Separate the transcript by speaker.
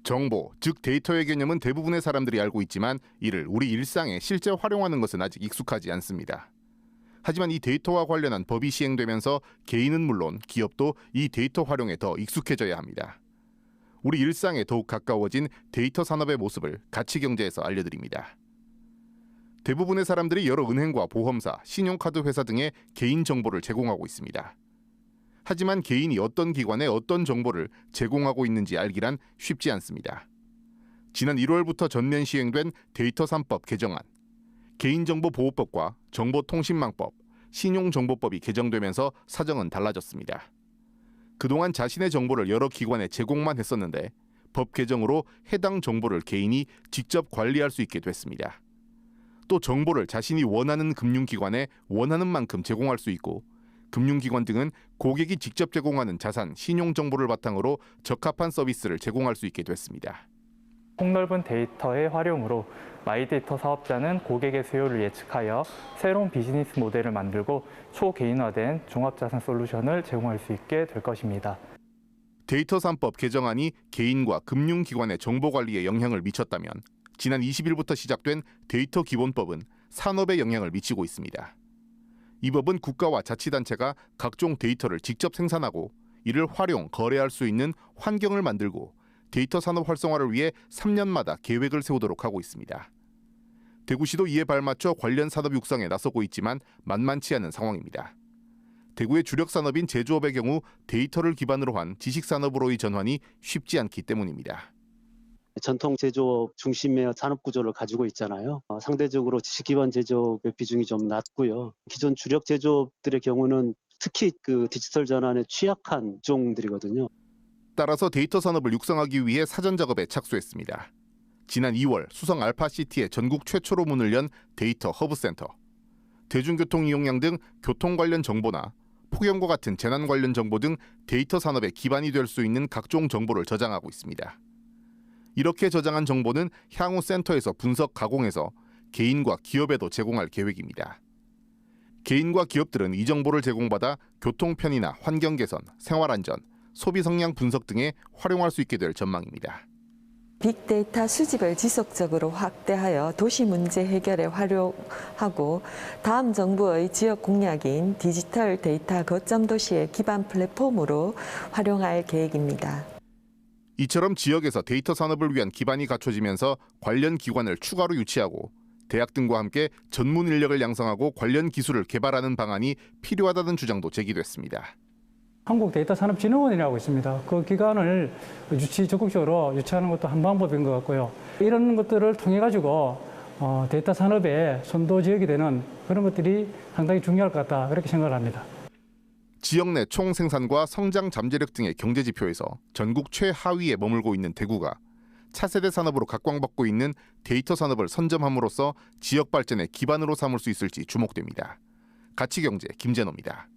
Speaker 1: 정보, 즉 데이터의 개념은 대부분의 사람들이 알고 있지만 이를 우리 일상에 실제 활용하는 것은 아직 익숙하지 않습니다. 하지만 이 데이터와 관련한 법이 시행되면서 개인은 물론 기업도 이 데이터 활용에 더 익숙해져야 합니다. 우리 일상에 더욱 가까워진 데이터 산업의 모습을 가치경제에서 알려드립니다. 대부분의 사람들이 여러 은행과 보험사, 신용카드 회사 등의 개인 정보를 제공하고 있습니다. 하지만 개인이 어떤 기관에 어떤 정보를 제공하고 있는지 알기란 쉽지 않습니다. 지난 1월부터 전면 시행된 데이터 3법 개정안, 개인정보보호법과 정보통신망법, 신용정보법이 개정되면서 사정은 달라졌습니다. 그동안 자신의 정보를 여러 기관에 제공만 했었는데 법 개정으로 해당 정보를 개인이 직접 관리할 수 있게 됐습니다. 또 정보를 자신이 원하는 금융기관에 원하는 만큼 제공할 수 있고 금융기관 등은 고객이 직접 제공하는 자산, 신용정보를 바탕으로 적합한 서비스를 제공할 수 있게 됐습니다.
Speaker 2: 폭넓은 데이터의 활용으로 마이데이터 사업자는 고객의 수요를 예측하여 새로운 비즈니스 모델을 만들고 초개인화된 종합자산 솔루션을 제공할 수 있게 될 것입니다.
Speaker 1: 데이터 3법 개정안이 개인과 금융기관의 정보관리에 영향을 미쳤다면 지난 20일부터 시작된 데이터 기본법은 산업에 영향을 미치고 있습니다. 이 법은 국가와 자치단체가 각종 데이터를 직접 생산하고 이를 활용, 거래할 수 있는 환경을 만들고 데이터 산업 활성화를 위해 3년마다 계획을 세우도록 하고 있습니다. 대구시도 이에 발맞춰 관련 산업 육성에 나서고 있지만 만만치 않은 상황입니다. 대구의 주력 산업인 제조업의 경우 데이터를 기반으로 한 지식산업으로의 전환이 쉽지 않기 때문입니다.
Speaker 3: 전통 제조업 중심의 산업 구조를 가지고 있잖아요. 상대적으로 지식 기반 제조업의 비중이 좀 낮고요. 기존 주력 제조업들의 경우는 특히 디지털 전환에 취약한 종들이거든요.
Speaker 1: 따라서 데이터 산업을 육성하기 위해 사전 작업에 착수했습니다. 지난 2월 수성 알파시티에 전국 최초로 문을 연 데이터 허브센터. 대중교통 이용량 등 교통 관련 정보나 폭염과 같은 재난 관련 정보 등 데이터 산업의 기반이 될 수 있는 각종 정보를 저장하고 있습니다. 이렇게 저장한 정보는 향후 센터에서 분석 가공해서 개인과 기업에도 제공할 계획입니다. 개인과 기업들은 이 정보를 제공받아 교통 편의나 환경 개선, 생활 안전, 소비 성향 분석 등에 활용할 수 있게 될 전망입니다.
Speaker 4: 빅데이터 수집을 지속적으로 확대하여 도시 문제 해결에 활용하고 다음 정부의 지역 공약인 디지털 데이터 거점 도시의 기반 플랫폼으로 활용할 계획입니다.
Speaker 1: 이처럼 지역에서 데이터 산업을 위한 기반이 갖춰지면서 관련 기관을 추가로 유치하고 대학 등과 함께 전문 인력을 양성하고 관련 기술을 개발하는 방안이 필요하다는 주장도 제기됐습니다.
Speaker 5: 한국데이터산업진흥원이라고 있습니다. 그 기관을 적극적으로 유치하는 것도 한 방법인 것 같고요. 이런 것들을 통해 가지고 데이터 산업의 선도 지역이 되는 그런 것들이 상당히 중요할 것 같다, 그렇게 생각을 합니다.
Speaker 1: 지역 내 총생산과 성장 잠재력 등의 경제 지표에서 전국 최하위에 머물고 있는 대구가 차세대 산업으로 각광받고 있는 데이터 산업을 선점함으로써 지역 발전의 기반으로 삼을 수 있을지 주목됩니다. 가치경제 김재노입니다.